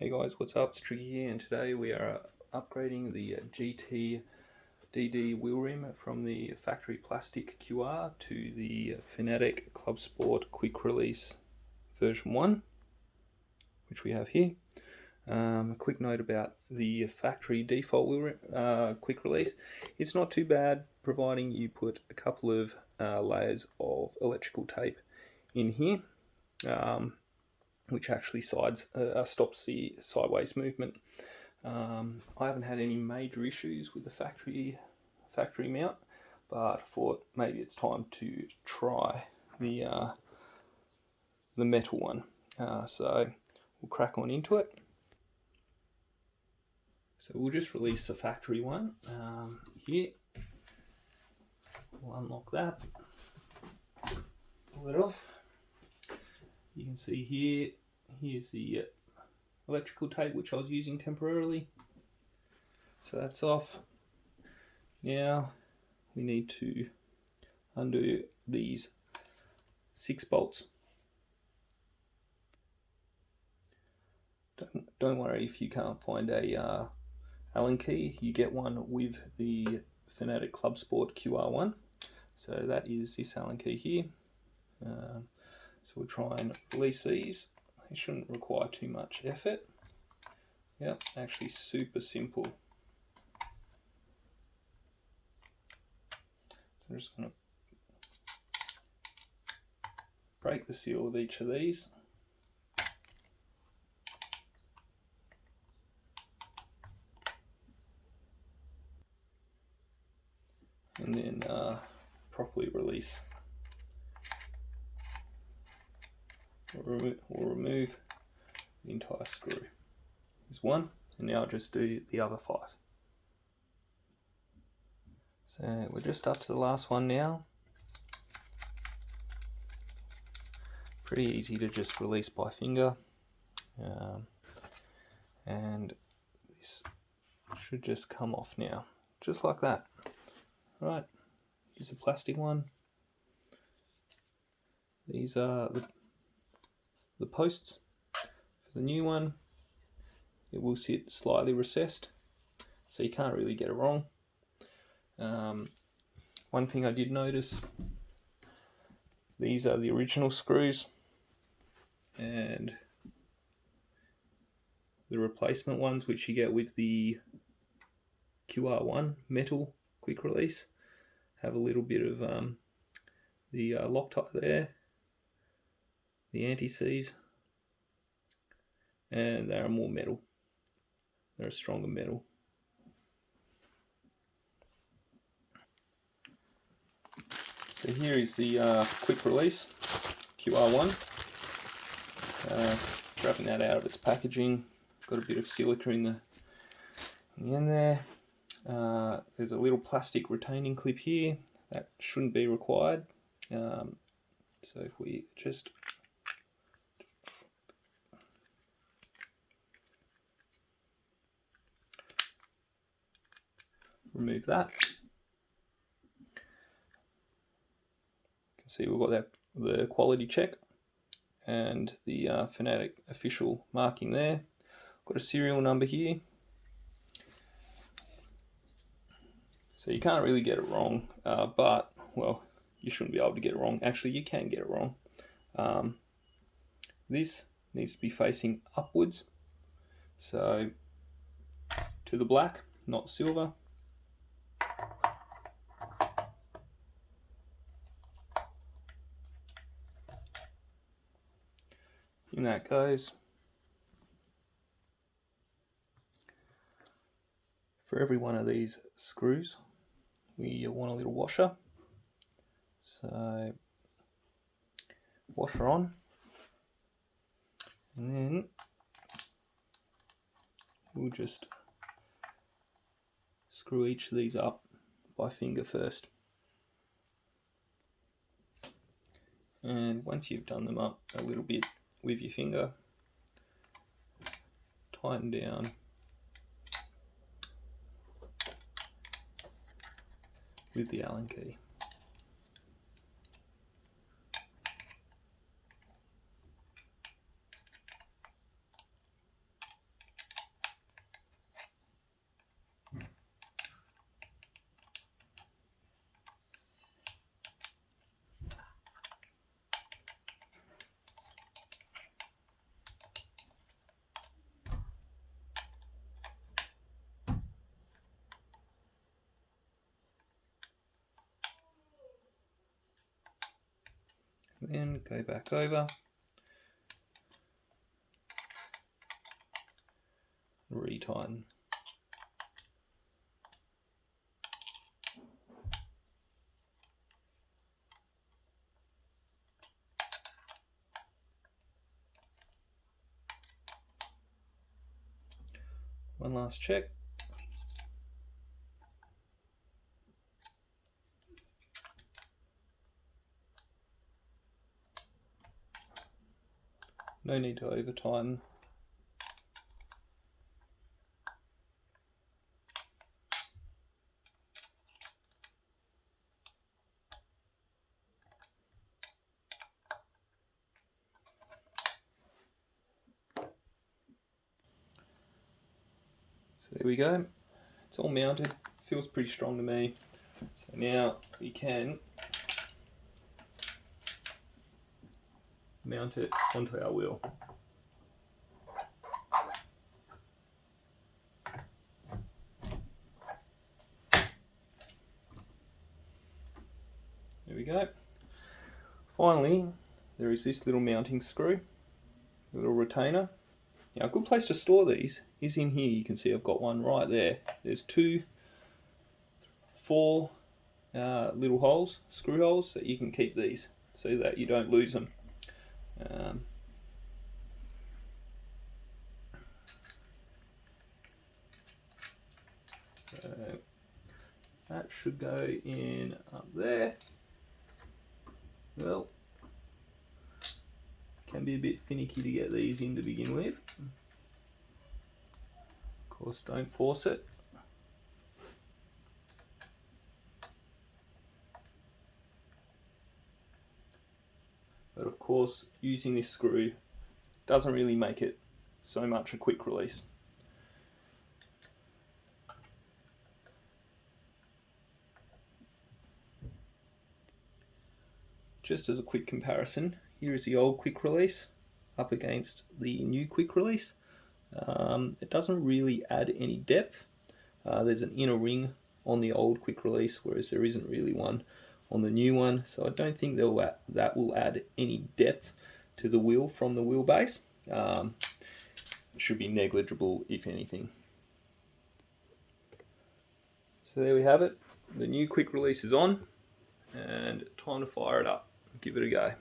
Hey guys, what's up? It's Tricky here, and today we are upgrading the GT DD wheel rim from the factory plastic QR to the Fanatec Club Sport Quick Release version 1, which we have here. A quick note about the factory default wheel rim, quick release. It's not too bad, providing you put a couple of layers of electrical tape in here. Which actually stops the sideways movement. I haven't had any major issues with the factory mount, but I thought maybe it's time to try the metal one. So we'll crack on into it. So we'll just release the factory one here. We'll unlock that, pull it off. You can see here's the electrical tape which I was using temporarily. So that's off. Now we need to undo these 6 bolts. Don't worry if you can't find a Allen key. You get one with the Fanatec Club Sport QR1. So that is this Allen key here. So we'll try and release these. They shouldn't require too much effort. Yep, actually super simple. So I'm just going to break the seal of each of these. And then properly release or remove the entire screw. There's one, and now I'll just do the other 5. So we're just up to the last one now. Pretty easy to just release by finger, and this should just come off now, just like that. Right, here's the plastic one. These are the posts. For the new one, it will sit slightly recessed, so you can't really get it wrong. One thing I did notice, these are the original screws, and the replacement ones which you get with the QR1 metal quick release have a little bit of the Loctite there, the anti-seize, and they're more metal. They're a stronger metal. So here is the quick release QR1. Grabbing that out of its packaging. Got a bit of silica in the end there. There's a little plastic retaining clip here that shouldn't be required. So if we just remove that, you can see we've got the quality check and the Fanatec official marking there. Got a serial number here, so you can't really get it wrong, but well, you shouldn't be able to get it wrong. Actually, you can get it wrong. This needs to be facing upwards, so to the black, not silver. In that goes. For every one of these screws, we want a little washer. So washer on, and then we'll just screw each of these up by finger first. And once you've done them up a little bit with your finger, tighten down with the Allen key. in, go back over, retighten. One last check. No need to over tighten. So there we go. It's all mounted. Feels pretty strong to me. So now we can mount it onto our wheel. There we go. Finally, there is this little mounting screw, little retainer. Now a good place to store these is in here. You can see I've got one right there. There's four little holes, screw holes, that you can keep these so that you don't lose them. So that should go in up there. Well, can be a bit finicky to get these in to begin with. Of course, don't force it. But of course, using this screw doesn't really make it so much a quick release. Just as a quick comparison, here is the old quick release up against the new quick release. It doesn't really add any depth. There's an inner ring on the old quick release, whereas there isn't really one on the new one. So I don't think that will add any depth to the wheel from the wheelbase. It should be negligible, if anything. So there we have it. The new quick release is on, and time to fire it up. Give it a go.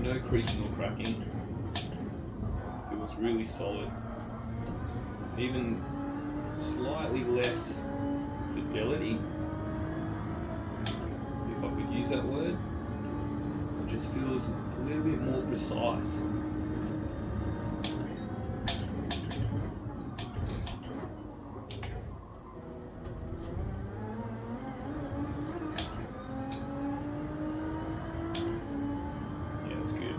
No creaking or cracking. Feels really solid. Even slightly less fidelity, if I could use that word. It just feels a little bit more precise. Yeah, it's good.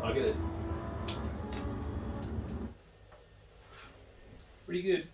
Look at it. Pretty good.